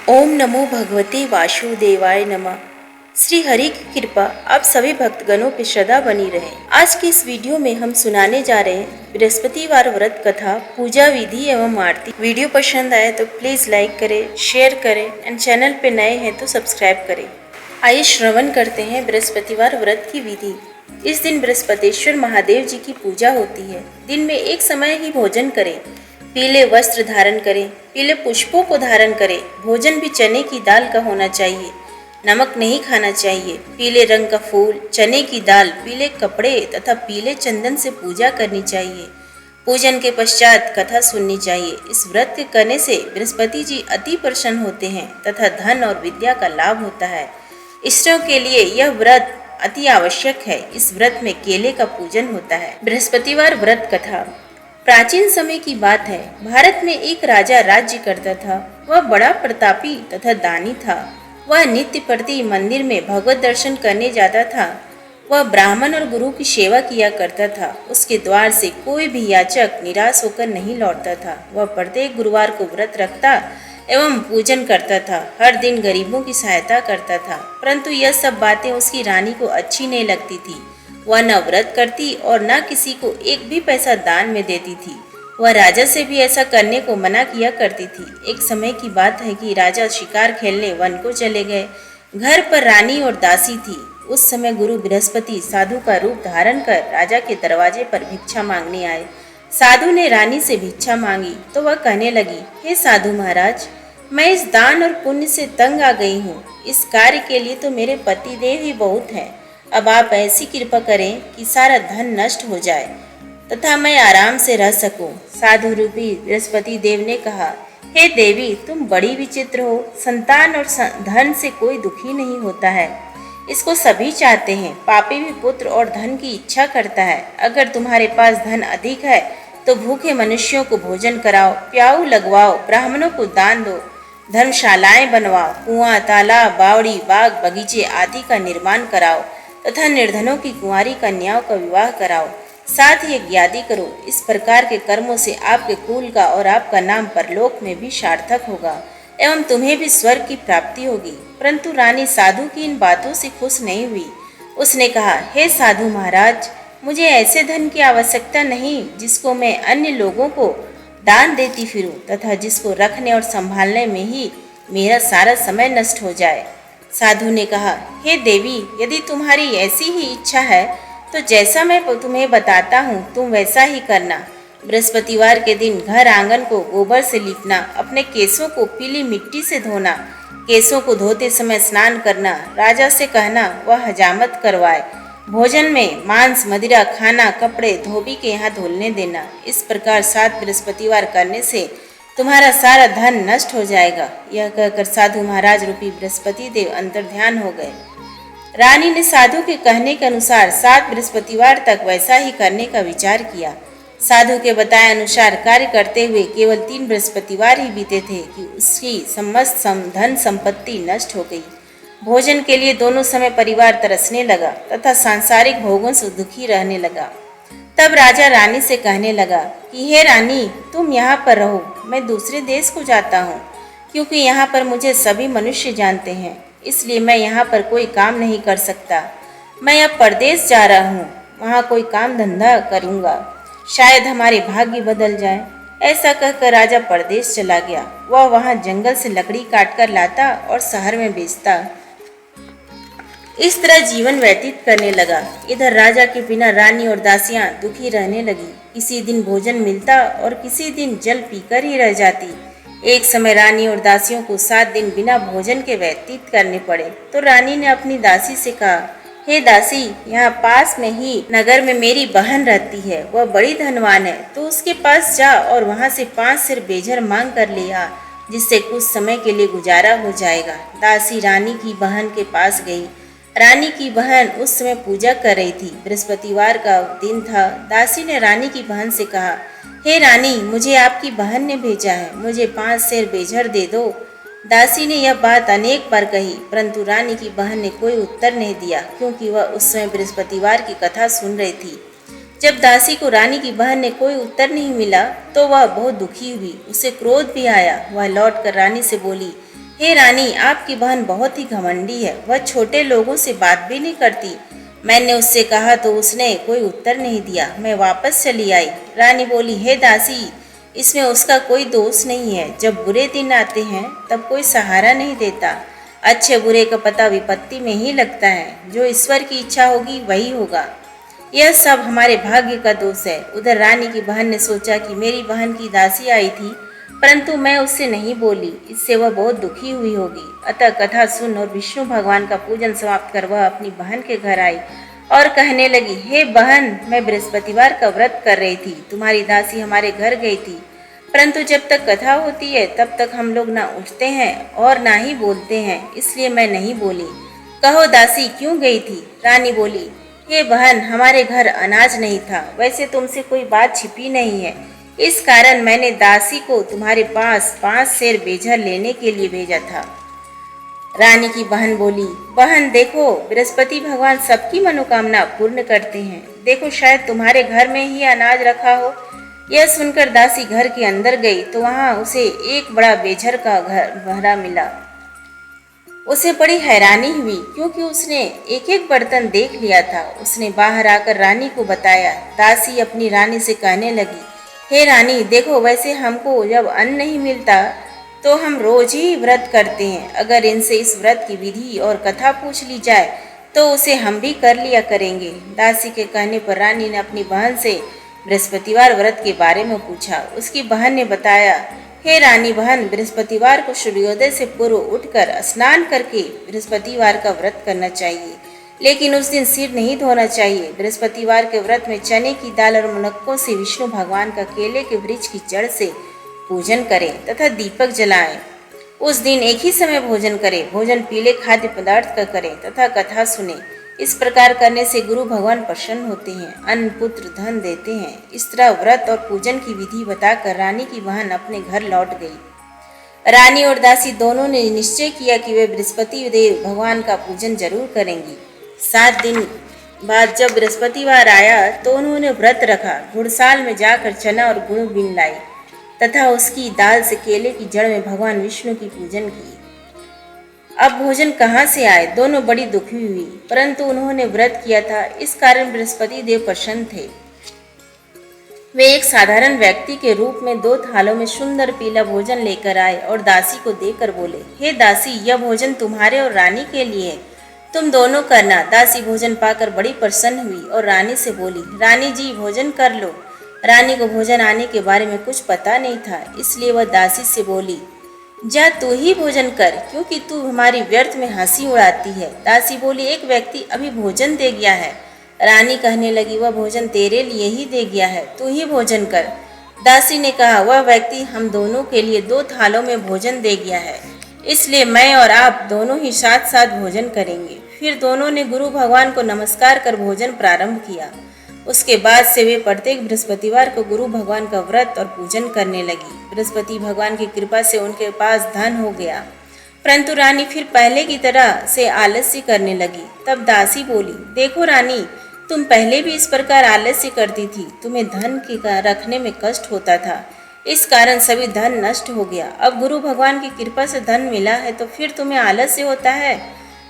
ओम नमो भगवते वासुदेवाय नमः। श्री हरि की कृपा आप सभी भक्तगणों पे सदा बनी रहे। आज की इस वीडियो में हम सुनाने जा रहे हैं बृहस्पतिवार व्रत कथा, पूजा विधि एवं आरती। वीडियो पसंद आए तो प्लीज लाइक करें, शेयर करें एंड चैनल पे नए हैं तो सब्सक्राइब करें। आइए श्रवण करते हैं बृहस्पतिवार व्रत की विधि। इस दिन बृहस्पतिश्वर महादेव जी की पूजा होती है। दिन में एक समय ही भोजन करें, पीले वस्त्र धारण करें, पीले पुष्पों को धारण करें। भोजन भी चने की दाल का होना चाहिए, नमक नहीं खाना चाहिए। पीले रंग का फूल, चने की दाल, पीले कपड़े तथा पीले चंदन से पूजा करनी चाहिए। पूजन के पश्चात कथा सुननी चाहिए। इस व्रत के करने से बृहस्पति जी अति प्रसन्न होते हैं तथा धन और विद्या का लाभ होता है। इष्टों के लिए यह व्रत अति आवश्यक है। इस व्रत में केले का पूजन होता है। बृहस्पतिवार व्रत कथा। प्राचीन समय की बात है। भारत में एक राजा राज्य करता था। वह बड़ा प्रतापी तथा दानी था। वह नित्य प्रति मंदिर में भगवत दर्शन करने जाता था। वह ब्राह्मण और गुरु की सेवा किया करता था। उसके द्वार से कोई भी याचक निराश होकर नहीं लौटता था। वह प्रत्येक गुरुवार को व्रत रखता एवं पूजन करता था। हर दिन गरीबों की सहायता करता था। परंतु यह सब बातें उसकी रानी को अच्छी नहीं लगती थी। वह न व्रत करती और न किसी को एक भी पैसा दान में देती थी। वह राजा से भी ऐसा करने को मना किया करती थी। एक समय की बात है कि राजा शिकार खेलने वन को चले गए। घर पर रानी और दासी थी। उस समय गुरु बृहस्पति साधु का रूप धारण कर राजा के दरवाजे पर भिक्षा मांगने आए। साधु ने रानी से भिक्षा मांगी तो वह कहने लगी, हे साधु महाराज, मैं इस दान और पुण्य से तंग आ गई हूँ। इस कार्य के लिए तो मेरे पतिदेव ही बहुत हैं। अब आप ऐसी कृपा करें कि सारा धन नष्ट हो जाए तथा मैं आराम से रह सकूं। साधु रूपी बृहस्पति देव ने कहा, हे देवी, तुम बड़ी विचित्र हो। संतान और धन से कोई दुखी नहीं होता है, इसको सभी चाहते हैं। पापी भी पुत्र और धन की इच्छा करता है। अगर तुम्हारे पास धन अधिक है तो भूखे मनुष्यों को भोजन कराओ, प्याऊ लगवाओ, ब्राह्मणों को दान दो, धर्मशालाएं बनवाओ, कुआं, तालाब, बावड़ी, बाग, बगीचे आदि का निर्माण कराओ तथा निर्धनों की कुंवारी कन्याओं का विवाह कराओ। साथ ही यज्ञादि करो। इस प्रकार के कर्मों से आपके कुल का और आपका नाम परलोक में भी सार्थक होगा एवं तुम्हें भी स्वर्ग की प्राप्ति होगी। परंतु रानी साधु की इन बातों से खुश नहीं हुई। उसने कहा, हे साधु महाराज, मुझे ऐसे धन की आवश्यकता नहीं जिसको मैं अन्य लोगों को दान देती फिरूं तथा जिसको रखने और संभालने में ही मेरा सारा समय नष्ट हो जाए। साधु ने कहा, हे देवी, यदि तुम्हारी ऐसी ही इच्छा है तो जैसा मैं तुम्हें बताता हूँ तुम वैसा ही करना। बृहस्पतिवार के दिन घर आंगन को गोबर से लीपना, अपने केसों को पीली मिट्टी से धोना, केसों को धोते समय स्नान करना, राजा से कहना वह हजामत करवाए, भोजन में मांस मदिरा खाना, कपड़े धोबी के यहाँ धुलने देना। इस प्रकार 7 बृहस्पतिवार करने से तुम्हारा सारा धन नष्ट हो जाएगा। यह कहकर साधु महाराज रूपी बृहस्पति देव अंतर्ध्यान हो गए। रानी ने साधु के कहने के अनुसार 7 बृहस्पतिवार तक वैसा ही करने का विचार किया। साधु के बताए अनुसार कार्य करते हुए केवल 3 बृहस्पतिवार ही बीते थे कि उसकी समस्त धन संपत्ति नष्ट हो गई। भोजन के लिए दोनों समय परिवार तरसने लगा तथा सांसारिक भोगों से दुखी रहने लगा। तब राजा रानी से कहने लगा कि हे रानी, तुम यहाँ पर रहो, मैं दूसरे देश को जाता हूँ, क्योंकि यहाँ पर मुझे सभी मनुष्य जानते हैं, इसलिए मैं यहाँ पर कोई काम नहीं कर सकता। मैं अब परदेश जा रहा हूँ, वहाँ कोई काम धंधा करूँगा, शायद हमारे भाग्य बदल जाए। ऐसा कहकर राजा परदेश चला गया। वह वहाँ जंगल से लकड़ी काट कर लाता और शहर में बेचता। इस तरह जीवन व्यतीत करने लगा। इधर राजा के बिना रानी और दासियां दुखी रहने लगी। किसी दिन भोजन मिलता और किसी दिन जल पीकर ही रह जाती। एक समय रानी और दासियों को 7 दिन बिना भोजन के व्यतीत करने पड़े तो रानी ने अपनी दासी से कहा, हे दासी, यहाँ पास में ही नगर में मेरी बहन रहती है, वह बड़ी धनवान है, तो उसके पास जा और वहाँ से 5 सिर बेझर मांग कर ले आ, जिससे कुछ समय के लिए गुजारा हो जाएगा। दासी रानी की बहन के पास गई। रानी की बहन उस समय पूजा कर रही थी। बृहस्पतिवार का दिन था। दासी ने रानी की बहन से कहा, हे रानी, मुझे आपकी बहन ने भेजा है, मुझे 5 सेर बेझर दे दो। दासी ने यह बात अनेक बार कही, परंतु रानी की बहन ने कोई उत्तर नहीं दिया, क्योंकि वह उस समय बृहस्पतिवार की कथा सुन रही थी। जब दासी को रानी की बहन ने कोई उत्तर नहीं मिला तो वह बहुत दुखी हुई। उसे क्रोध भी आया। वह लौटकर रानी से बोली, हे रानी, आपकी बहन बहुत ही घमंडी है, वह छोटे लोगों से बात भी नहीं करती। मैंने उससे कहा तो उसने कोई उत्तर नहीं दिया। मैं वापस चली आई। रानी बोली, हे दासी, इसमें उसका कोई दोष नहीं है। जब बुरे दिन आते हैं तब कोई सहारा नहीं देता। अच्छे बुरे का पता विपत्ति में ही लगता है। जो ईश्वर की इच्छा होगी वही होगा। यह सब हमारे भाग्य का दोष है। उधर रानी की बहन ने सोचा कि मेरी बहन की दासी आई थी, परंतु मैं उससे नहीं बोली, इससे वह बहुत दुखी हुई होगी। अतः कथा सुन और विष्णु भगवान का पूजन समाप्त कर वह अपनी बहन के घर आई और कहने लगी, हे बहन, मैं बृहस्पतिवार का व्रत कर रही थी। तुम्हारी दासी हमारे घर गई थी, परंतु जब तक कथा होती है तब तक हम लोग ना उठते हैं और ना ही बोलते हैं, इसलिए मैं नहीं बोली। कहो दासी, क्यों गई थी? रानी बोली, हे बहन, हमारे घर अनाज नहीं था। वैसे तुमसे कोई बात छिपी नहीं है, इस कारण मैंने दासी को तुम्हारे पास 5 सेर बेझर लेने के लिए भेजा था। रानी की बहन बोली, बहन देखो, बृहस्पति भगवान सबकी मनोकामना पूर्ण करते हैं। देखो, शायद तुम्हारे घर में ही अनाज रखा हो। यह सुनकर दासी घर के अंदर गई तो वहां उसे एक बड़ा बेझर का घर भरा मिला। उसे बड़ी हैरानी हुई, क्योंकि उसने एक एक बर्तन देख लिया था। उसने बाहर आकर रानी को बताया। दासी अपनी रानी से कहने लगी, हे रानी, देखो, वैसे हमको जब अन्न नहीं मिलता तो हम रोज ही व्रत करते हैं। अगर इनसे इस व्रत की विधि और कथा पूछ ली जाए तो उसे हम भी कर लिया करेंगे। दासी के कहने पर रानी ने अपनी बहन से बृहस्पतिवार व्रत के बारे में पूछा। उसकी बहन ने बताया, हे रानी बहन, बृहस्पतिवार को सूर्योदय से पूर्व उठकर स्नान करके बृहस्पतिवार का व्रत करना चाहिए, लेकिन उस दिन सिर नहीं धोना चाहिए। बृहस्पतिवार के व्रत में चने की दाल और मुनक्कों से विष्णु भगवान का केले के वृक्ष की जड़ से पूजन करें तथा दीपक जलाएं। उस दिन एक ही समय भोजन करें। भोजन पीले खाद्य पदार्थ का करें तथा कथा सुने। इस प्रकार करने से गुरु भगवान प्रसन्न होते हैं, अन्न पुत्र धन देते हैं। इस तरह व्रत और पूजन की विधि बताकर रानी की बहन अपने घर लौट गई। रानी और दासी दोनों ने निश्चय किया कि वे बृहस्पति देव भगवान का पूजन जरूर करेंगी। 7 दिन बाद जब बृहस्पतिवार आया तो उन्होंने व्रत रखा। घुड़साल में जाकर चना और गुड़ बीन लाई तथा उसकी दाल से केले की जड़ में भगवान विष्णु की पूजन की। अब भोजन कहाँ से आए? दोनों बड़ी दुखी हुई, परंतु उन्होंने व्रत किया था, इस कारण बृहस्पति देव प्रसन्न थे। वे एक साधारण व्यक्ति के रूप में 2 थालों में सुंदर पीला भोजन लेकर आए और दासी को देकर बोले, हे दासी, यह भोजन तुम्हारे और रानी के लिए है, तुम दोनों करना। दासी भोजन पाकर बड़ी प्रसन्न हुई और रानी से बोली, रानी जी, भोजन कर लो। रानी को भोजन आने के बारे में कुछ पता नहीं था, इसलिए वह दासी से बोली, जा तू ही भोजन कर, क्योंकि तू हमारी व्यर्थ में हंसी उड़ाती है। दासी बोली, एक व्यक्ति अभी भोजन दे गया है। रानी कहने लगी, वह भोजन तेरे लिए ही दे गया है, तू ही भोजन कर। दासी ने कहा, वह व्यक्ति हम दोनों के लिए 2 थालों में भोजन दे गया है, इसलिए मैं और आप दोनों ही साथ साथ भोजन करेंगे। फिर दोनों ने गुरु भगवान को नमस्कार कर भोजन प्रारंभ किया। उसके बाद से वे प्रत्येक बृहस्पतिवार को गुरु भगवान का व्रत और पूजन करने लगी। बृहस्पति भगवान की कृपा से उनके पास धन हो गया, परंतु रानी फिर पहले की तरह से आलस्य करने लगी। तब दासी बोली, देखो रानी, तुम पहले भी इस प्रकार आलस्य करती थी, तुम्हें धन के रखने में कष्ट होता था, इस कारण सभी धन नष्ट हो गया। अब गुरु भगवान की कृपा से धन मिला है तो फिर तुम्हें आलस्य होता है।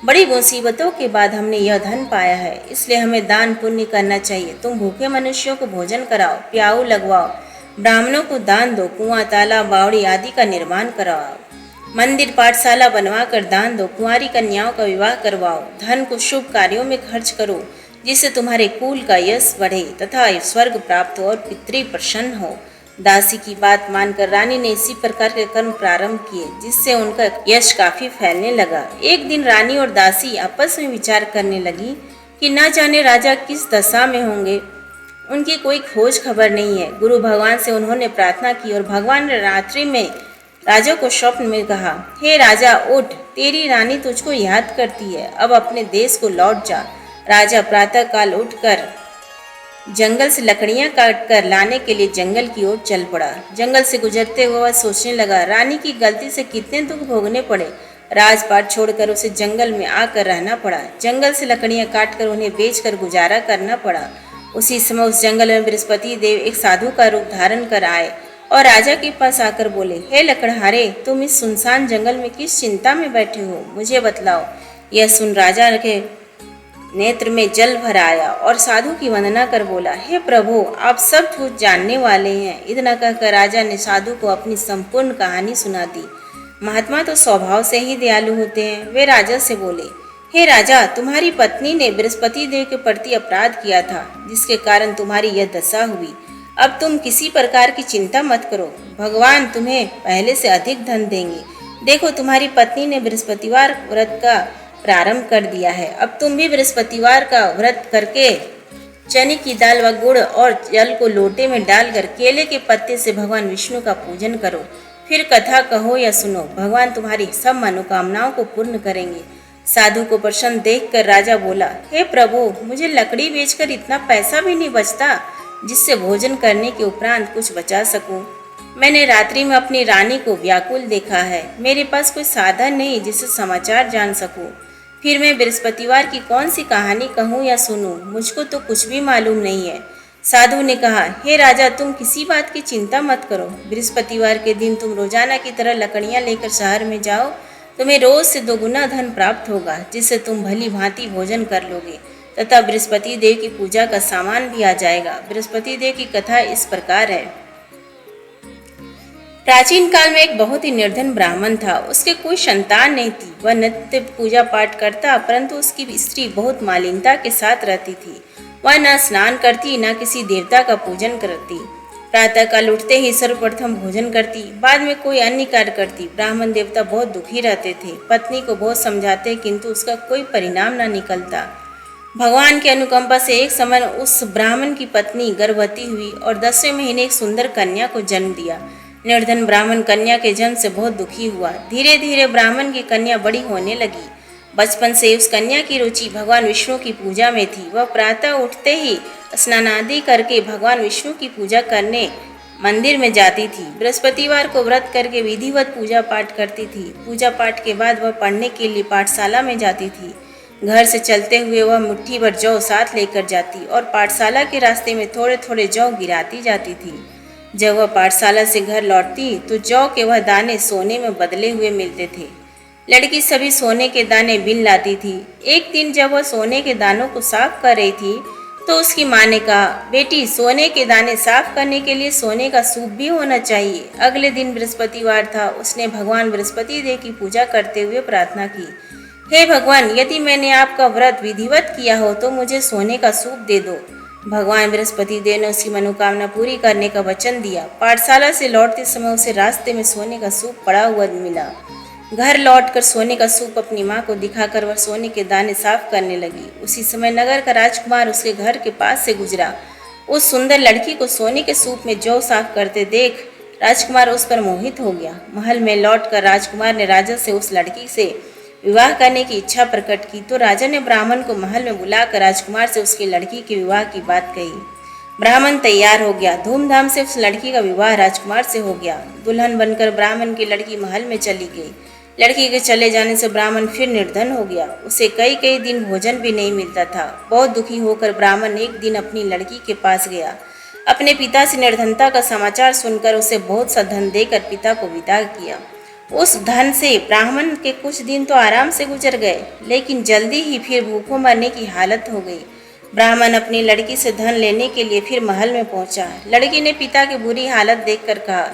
बड़ी मुसीबतों के बाद हमने यह धन पाया है, इसलिए हमें दान पुण्य करना चाहिए। तुम भूखे मनुष्यों को भोजन कराओ, प्याऊ लगवाओ, ब्राह्मणों को दान दो, कुआं, तालाब, बावड़ी आदि का निर्माण करवाओ, मंदिर पाठशाला बनवा कर दान दो, कुंवारी कन्याओं का विवाह करवाओ। धन को शुभ कार्यों में खर्च करो, जिससे तुम्हारे कुल का यश बढ़े तथा स्वर्ग प्राप्त हो और पितृ प्रसन्न हो। दासी की बात मानकर रानी ने इसी प्रकार के कर्म प्रारंभ किए, जिससे उनका यश काफी फैलने लगा। एक दिन रानी और दासी आपस में विचार करने लगी कि न जाने राजा किस दशा में होंगे, उनकी कोई खोज खबर नहीं है। गुरु भगवान से उन्होंने प्रार्थना की और भगवान ने रात्रि में राजा को स्वप्न में कहा, हे राजा, उठ, तेरी रानी तुझको याद करती है, अब अपने देश को लौट जा। राजा प्रातः काल उठकर जंगल से लकड़ियां काट कर लाने के लिए जंगल की ओर चल पड़ा। जंगल से गुजरते हुए वह सोचने लगा, रानी की गलती से कितने दुख भोगने पड़े। राजपाट छोड़कर उसे जंगल में आकर रहना पड़ा। जंगल से लकड़ियां काटकर उन्हें बेचकर गुजारा करना पड़ा। उसी समय उस जंगल में बृहस्पति देव एक साधु का रूप धारण कर आए और राजा के पास आकर बोले, हे लकड़हारे, तुम इस सुनसान जंगल में किस चिंता में बैठे हो, मुझे बतलाओ। यह सुन राजा के नेत्र में जल भर आया और साधु की वंदना कर बोला, हे प्रभु, आप सब कुछ जानने वाले हैं। इतना कहकर राजा ने साधु को अपनी संपूर्ण कहानी सुना दी। महात्मा तो स्वभाव से ही दयालु होते हैं। वे राजा से बोले, हे राजा, तुम्हारी पत्नी ने बृहस्पति देव के प्रति अपराध किया था, जिसके कारण तुम्हारी यह दशा हुई। अब तुम किसी प्रकार की चिंता मत करो, भगवान तुम्हें पहले से अधिक धन देंगे। देखो, तुम्हारी पत्नी ने बृहस्पतिवार व्रत का प्रारंभ कर दिया है। अब तुम भी बृहस्पतिवार का व्रत करके चने की दाल व गुड़ और जल को लोटे में डालकर केले के पत्ते से भगवान विष्णु का पूजन करो। फिर कथा कहो या सुनो, भगवान तुम्हारी सब मनोकामनाओं को पूर्ण करेंगे। साधु को प्रसन्न देखकर राजा बोला, हे प्रभु, मुझे लकड़ी बेचकर इतना पैसा भी नहीं बचता जिससे भोजन करने के उपरांत कुछ बचा सकूं। मैंने रात्रि में अपनी रानी को व्याकुल देखा है। मेरे पास कोई साधन नहीं जिससे समाचार जान सकूं। फिर मैं बृहस्पतिवार की कौन सी कहानी कहूँ या सुनूं, मुझको तो कुछ भी मालूम नहीं है। साधु ने कहा, हे राजा, तुम किसी बात की चिंता मत करो। बृहस्पतिवार के दिन तुम रोजाना की तरह लकड़ियाँ लेकर शहर में जाओ। तुम्हें रोज से 2 गुना धन प्राप्त होगा, जिससे तुम भली भांति भोजन कर लोगे तथा बृहस्पति देव की पूजा का सामान भी आ जाएगा। बृहस्पति देव की कथा इस प्रकार है। प्राचीन काल में एक बहुत ही निर्धन ब्राह्मण था। उसके कोई संतान नहीं थी। वह नित्य पूजा पाठ करता, परंतु उसकी स्त्री बहुत मालिनता के साथ रहती थी। वह न स्नान करती, न किसी देवता का पूजन करती। प्रातः काल उठते ही सर्वप्रथम भोजन करती, बाद में कोई अन्य कार्य करती। ब्राह्मण देवता बहुत दुखी रहते थे। पत्नी को बहुत समझाते, किंतु उसका कोई परिणाम न निकलता। भगवान की अनुकंपा से एक समय उस ब्राह्मण की पत्नी गर्भवती हुई और 10वें महीने एक सुंदर कन्या को जन्म दिया। निर्धन ब्राह्मण कन्या के जन्म से बहुत दुखी हुआ। धीरे धीरे ब्राह्मण की कन्या बड़ी होने लगी। बचपन से उस कन्या की रुचि भगवान विष्णु की पूजा में थी। वह प्रातः उठते ही स्नान आदि करके भगवान विष्णु की पूजा करने मंदिर में जाती थी। बृहस्पतिवार को व्रत करके विधिवत पूजा पाठ करती थी। पूजा पाठ के बाद वह पढ़ने के लिए पाठशाला में जाती थी। घर से चलते हुए वह मुट्ठी भर जौ साथ लेकर जाती और पाठशाला के रास्ते में थोड़े थोड़े जौ गिराती जाती थी। जब वह पाठशाला से घर लौटती तो जौ के वह दाने सोने में बदले हुए मिलते थे। लड़की सभी सोने के दाने बिन लाती थी। एक दिन जब वह सोने के दानों को साफ कर रही थी तो उसकी माँ ने कहा, बेटी, सोने के दाने साफ करने के लिए सोने का सूप भी होना चाहिए। अगले दिन बृहस्पतिवार था। उसने भगवान बृहस्पति देव की पूजा करते हुए प्रार्थना की, हे भगवान, यदि मैंने आपका व्रत विधिवत किया हो तो मुझे सोने का सूप दे दो। भगवान बृहस्पति देव ने उसकी मनोकामना पूरी करने का वचन दिया। पाठशाला से लौटते समय उसे रास्ते में सोने का सूप पड़ा हुआ मिला। घर लौटकर सोने का सूप अपनी माँ को दिखाकर वह सोने के दाने साफ करने लगी। उसी समय नगर का राजकुमार उसके घर के पास से गुजरा। उस सुंदर लड़की को सोने के सूप में जौ साफ करते देख राजकुमार उस पर मोहित हो गया। महल में लौटकर राजकुमार ने राजा से उस लड़की से विवाह करने की इच्छा प्रकट की तो राजा ने ब्राह्मण को महल में बुलाकर राजकुमार से उसकी लड़की के विवाह की बात कही। ब्राह्मण तैयार हो गया। धूमधाम से उस लड़की का विवाह राजकुमार से हो गया। दुल्हन बनकर ब्राह्मण की लड़की महल में चली गई। लड़की के चले जाने से ब्राह्मण फिर निर्धन हो गया। उसे कई कई दिन भोजन भी नहीं मिलता था। बहुत दुखी होकर ब्राह्मण एक दिन अपनी लड़की के पास गया। अपने पिता से निर्धनता का समाचार सुनकर उसे बहुत सा धन देकर पिता को विदा किया। उस धन से ब्राह्मण के कुछ दिन तो आराम से गुजर गए, लेकिन जल्दी ही फिर भूखों मरने की हालत हो गई। ब्राह्मण अपनी लड़की से धन लेने के लिए फिर महल में पहुंचा। लड़की ने पिता की बुरी हालत देखकर कहा,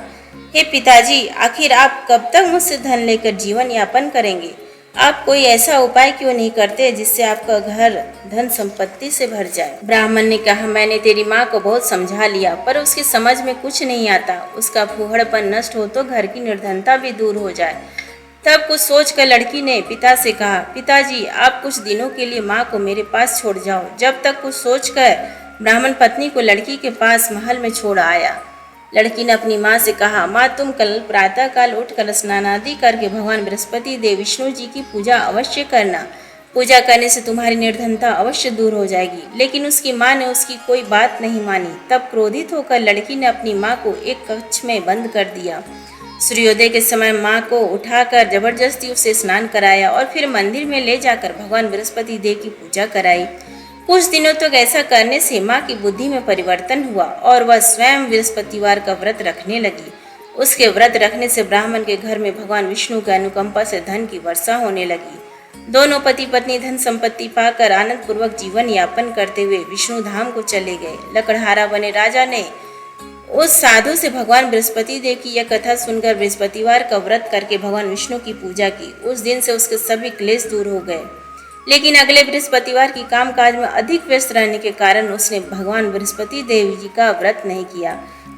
हे पिताजी, आखिर आप कब तक मुझसे धन लेकर जीवन यापन करेंगे? आप कोई ऐसा उपाय क्यों नहीं करते जिससे आपका घर धन संपत्ति से भर जाए? ब्राह्मण ने कहा, मैंने तेरी माँ को बहुत समझा लिया, पर उसकी समझ में कुछ नहीं आता। उसका फूहड़पन नष्ट हो तो घर की निर्धनता भी दूर हो जाए। तब कुछ सोचकर लड़की ने पिता से कहा, पिताजी, आप कुछ दिनों के लिए माँ को मेरे पास छोड़ जाओ। जब तक कुछ सोचकर ब्राह्मण पत्नी को लड़की के पास महल में छोड़ आया। लड़की ने अपनी माँ से कहा, माँ, तुम कल प्रातः काल उठकर स्नान आदि करके भगवान बृहस्पति देव विष्णु जी की पूजा अवश्य करना। पूजा करने से तुम्हारी निर्धनता अवश्य दूर हो जाएगी। लेकिन उसकी माँ ने उसकी कोई बात नहीं मानी। तब क्रोधित होकर लड़की ने अपनी माँ को एक कक्ष में बंद कर दिया। सूर्योदय के समय माँ को उठाकर जबरदस्ती उसे स्नान कराया और फिर मंदिर में ले जाकर भगवान बृहस्पति देव की पूजा कराई। कुछ दिनों तक ऐसा करने से माँ की बुद्धि में परिवर्तन हुआ और वह स्वयं बृहस्पतिवार का व्रत रखने लगी। उसके व्रत रखने से ब्राह्मण के घर में भगवान विष्णु की अनुकंपा से धन की वर्षा होने लगी। दोनों पति पत्नी धन संपत्ति पाकर आनंद पूर्वक जीवन यापन करते हुए विष्णु धाम को चले गए। लकड़हारा बने राजा ने उस साधु से भगवान बृहस्पति देव की यह कथा सुनकर बृहस्पतिवार का व्रत करके भगवान विष्णु की पूजा की। उस दिन से उसके सभी क्लेश दूर हो गए। लेकिन अगले बृहस्पतिवार की कामकाज में अधिक व्यस्त रहने के कारण उसने भगवान बृहस्पति देव जी का व्रत नहीं किया।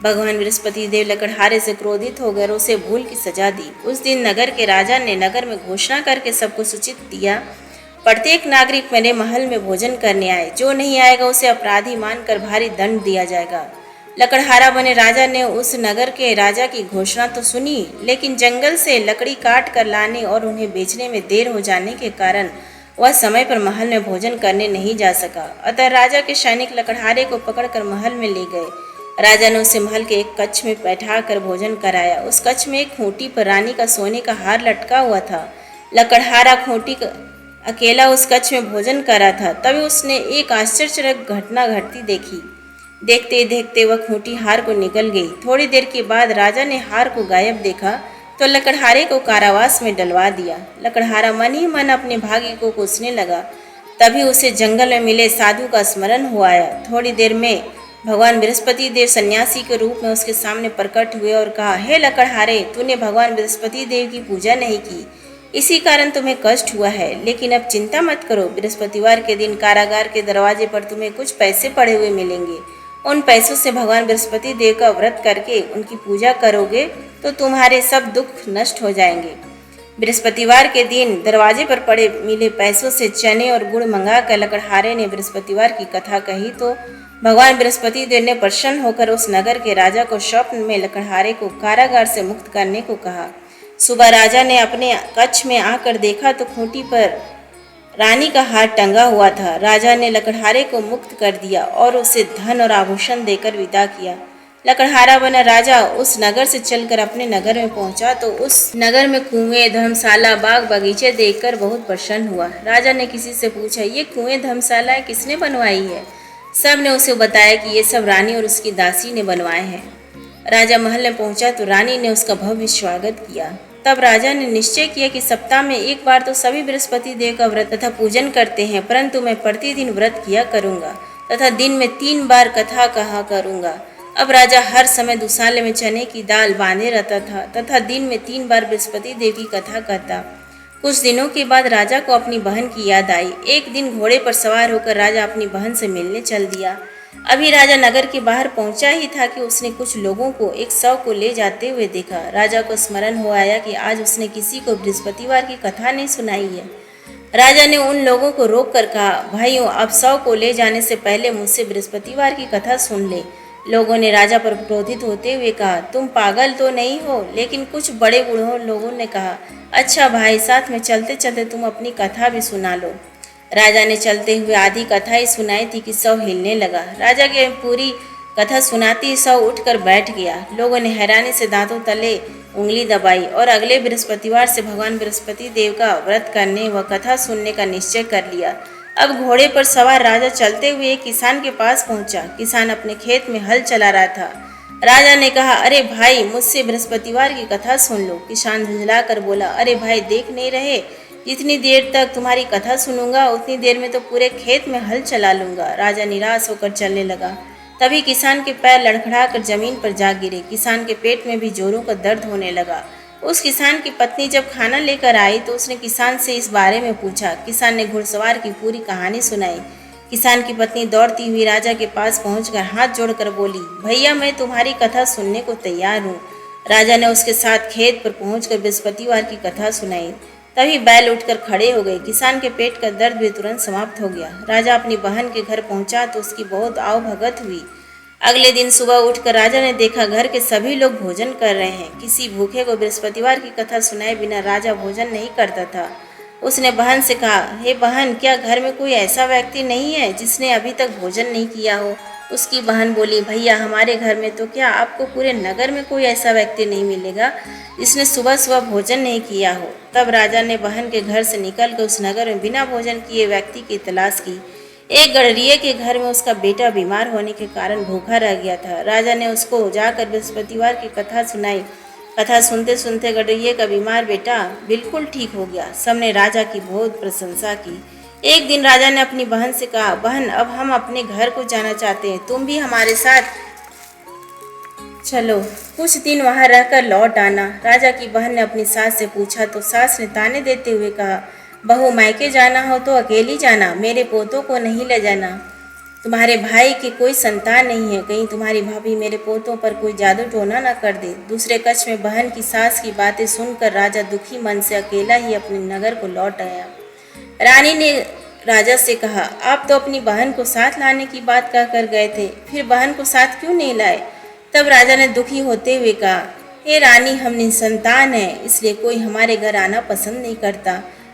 भगवान बृहस्पति देव लकड़हारे से क्रोधित हो गए और उसे भूल की सजा दी। उस दिन नगर के राजा ने नगर में घोषणा करके सबको सूचित दिया, प्रत्येक नागरिक मेरे महल में भोजन करने आए, जो नहीं आएगा उसे अपराधी मानकर भारी दंड दिया जाएगा। लकड़हारा बने राजा ने उस नगर के राजा की घोषणा तो सुनी, लेकिन जंगल से लकड़ी काट कर लाने और उन्हें बेचने में देर हो जाने के कारण वह समय पर महल में भोजन करने नहीं जा सका। अतः राजा के सैनिक लकड़हारे को पकड़कर महल में ले गए। राजा ने उसे महल के एक कक्ष में बैठाकर भोजन कराया। उस कक्ष में एक खूंटी पर रानी का सोने का हार लटका हुआ था। लकड़हारा खूंटी अकेला उस कक्ष में भोजन कर रहा था। तभी उसने एक आश्चर्यजनक घटना घटती देखी। देखते देखते वह खूंटी हार को निकल गई। थोड़ी देर के बाद राजा ने हार को गायब देखा तो लकड़हारे को कारावास में डलवा दिया। लकड़हारा मन ही मन अपने भाग्य को कोसने लगा। तभी उसे जंगल में मिले साधु का स्मरण हो आया। थोड़ी देर में भगवान बृहस्पति देव सन्यासी के रूप में उसके सामने प्रकट हुए और कहा, हे लकड़हारे, तूने भगवान बृहस्पति देव की पूजा नहीं की, इसी कारण तुम्हें कष्ट हुआ है। लेकिन अब चिंता मत करो, बृहस्पतिवार के दिन कारागार के दरवाजे पर तुम्हें कुछ पैसे पड़े हुए मिलेंगे। उन पैसों से भगवान बृहस्पति देव का व्रत करके उनकी पूजा करोगे तो तुम्हारे सब दुख नष्ट हो जाएंगे। बृहस्पतिवार के दिन दरवाजे पर पड़े मिले पैसों से चने और गुड़ मंगाकर लकड़हारे ने बृहस्पतिवार की कथा कही तो भगवान बृहस्पति देव ने प्रसन्न होकर उस नगर के राजा को स्वप्न में लकड़हारे को कारागार से मुक्त करने को कहा। सुबह राजा ने अपने कक्ष में आकर देखा तो खूंटी पर रानी का हार टंगा हुआ था। राजा ने लकड़हारे को मुक्त कर दिया और उसे धन और आभूषण देकर विदा किया। लकड़हारा बना राजा उस नगर से चलकर अपने नगर में पहुंचा तो उस नगर में कुएं, धर्मशाला, बाग बगीचे देखकर बहुत प्रसन्न हुआ। राजा ने किसी से पूछा, ये कुएं, धर्मशालाएं किसने बनवाई है? सब ने उसे बताया कि ये सब रानी और उसकी दासी ने बनवाए हैं। राजा महल में पहुंचा तो रानी ने उसका भव्य स्वागत किया। तब राजा ने निश्चय किया कि सप्ताह में एक बार तो सभी बृहस्पति देव का व्रत तथा पूजन करते हैं, परंतु मैं प्रतिदिन व्रत किया करूंगा तथा दिन में 3 बार कथा कहा करूंगा। अब राजा हर समय दुसाले में चने की दाल बांधे रहता था तथा दिन में 3 बार बृहस्पति देव की कथा कहता। कुछ दिनों के बाद राजा को अपनी बहन की याद आई। एक दिन घोड़े पर सवार होकर राजा अपनी बहन से मिलने चल दिया। अभी राजा नगर के बाहर पहुंचा ही था कि उसने कुछ लोगों को एक शव को ले जाते हुए देखा। राजा को स्मरण हो आया कि आज उसने किसी को बृहस्पतिवार की कथा नहीं सुनाई है। राजा ने उन लोगों को रोक कर कहा, भाइयों, अब शव को ले जाने से पहले मुझसे बृहस्पतिवार की कथा सुन ले। लोगों ने राजा पर क्रोधित होते हुए कहा, तुम पागल तो नहीं हो? लेकिन कुछ बड़े बूढ़ों लोगों ने कहा, अच्छा भाई, साथ में चलते चलते तुम अपनी कथा भी सुना लो। राजा ने चलते हुए आधी कथा ही सुनाई थी कि शव हिलने लगा। राजा के पूरी कथा सुनाती ही शव उठकर बैठ गया। लोगों ने हैरानी से दांतों तले उंगली दबाई और अगले बृहस्पतिवार से भगवान बृहस्पति देव का व्रत करने व कथा सुनने का निश्चय कर लिया। अब घोड़े पर सवार राजा चलते हुए एक किसान के पास पहुंचा। किसान अपने खेत में हल चला रहा था। राजा ने कहा, अरे भाई, मुझसे बृहस्पतिवार की कथा सुन लो। किसान झुंझला कर बोला, अरे भाई, देख नहीं रहे, जितनी देर तक तुम्हारी कथा सुनूंगा उतनी देर में तो पूरे खेत में हल चला लूंगा। राजा निराश होकर चलने लगा। तभी किसान के पैर लड़खड़ा कर जमीन पर जा गिरे। किसान के पेट में भी जोरों का दर्द होने लगा। उस किसान की पत्नी जब खाना लेकर आई तो उसने किसान से इस बारे में पूछा। किसान ने घुड़सवार की पूरी कहानी सुनाई। किसान की पत्नी दौड़ती हुई राजा के पास पहुंचकर हाथ जोड़कर बोली, भैया, मैं तुम्हारी कथा सुनने को तैयार हूँ। राजा ने उसके साथ खेत पर पहुंचकर बृहस्पतिवार की कथा सुनाई। तभी बैल उठकर खड़े हो गए। किसान के पेट का दर्द भी तुरंत समाप्त हो गया। राजा अपनी बहन के घर पहुंचा तो उसकी बहुत आवभगत हुई। अगले दिन सुबह उठकर राजा ने देखा घर के सभी लोग भोजन कर रहे हैं। किसी भूखे को बृहस्पतिवार की कथा सुनाए बिना राजा भोजन नहीं करता था। उसने बहन से कहा, हे बहन, क्या घर में कोई ऐसा व्यक्ति नहीं है जिसने अभी तक भोजन नहीं किया हो? उसकी बहन बोली, भैया, हमारे घर में तो क्या, आपको पूरे नगर में कोई ऐसा व्यक्ति नहीं मिलेगा जिसने सुबह सुबह भोजन नहीं किया हो। तब राजा ने बहन के घर से निकलकर उस नगर में बिना भोजन किए व्यक्ति की तलाश की। एक गडरिये के घर में उसका बेटा बीमार होने के कारण भूखा रह गया था। राजा ने उसको जाकर बृहस्पतिवार की कथा सुनाई। कथा सुनते सुनते गडरिये का बीमार बेटा बिल्कुल ठीक हो गया। सबने राजा की बहुत प्रशंसा की। एक दिन राजा ने अपनी बहन से कहा, बहन, अब हम अपने घर को जाना चाहते हैं, तुम भी हमारे साथ चलो, कुछ दिन वहां रहकर लौट आना। राजा की बहन ने अपनी सास से पूछा तो सास ने ताने देते हुए कहा, बहू, मायके जाना हो तो अकेली जाना, मेरे पोतों को नहीं ले जाना। तुम्हारे भाई की कोई संतान नहीं है, कहीं तुम्हारी भाभी मेरे पोतों पर कोई जादू टोना न कर दे। दूसरे कक्ष में बहन की सास की बातें सुनकर राजा दुखी मन से अकेला ही अपने नगर को लौट आया। रानी ने राजा से कहा, आप तो अपनी बहन को साथ लाने की बात कहकर गए थे, फिर बहन को साथ क्यों नहीं लाए? तब राजा ने दुखी होते हुए कहा, हे रानी, हम निसंतान हैं, इसलिए कोई हमारे घर आना पसंद नहीं करता।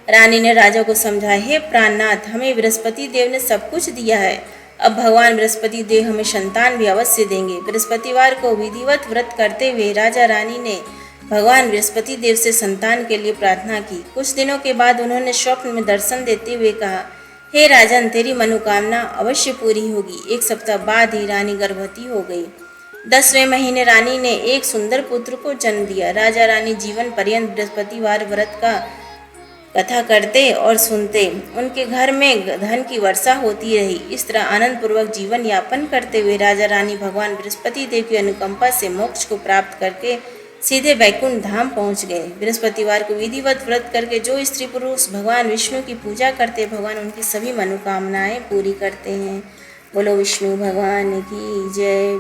रानी ने राजा को समझाया, हे प्राणनाथ, हमें बृहस्पति देव ने सब कुछ दिया है, अब भगवान बृहस्पति देव हमें संतान भी अवश्य देंगे। बृहस्पतिवार को विधिवत व्रत करते हुए राजा रानी ने भगवान बृहस्पति देव से संतान के लिए प्रार्थना की। कुछ दिनों के बाद उन्होंने स्वप्न में दर्शन देते हुए कहा, हे राजन, तेरी मनोकामना अवश्य पूरी होगी। एक सप्ताह बाद ही रानी गर्भवती हो गई। 10वें महीने रानी ने एक सुंदर पुत्र को जन्म दिया। राजा रानी जीवन पर्यंत बृहस्पतिवार व्रत का कथा करते और सुनते। उनके घर में धन की वर्षा होती रही। इस तरह आनंद पूर्वक जीवन यापन करते हुए राजा रानी भगवान बृहस्पति देव की अनुकंपा से मोक्ष को प्राप्त करके सीधे बैकुंठ धाम पहुंच गए। बृहस्पतिवार को विधिवत व्रत करके जो स्त्री पुरुष भगवान विष्णु की पूजा करते, भगवान उनकी सभी मनोकामनाएं पूरी करते हैं। बोलो विष्णु भगवान की जय।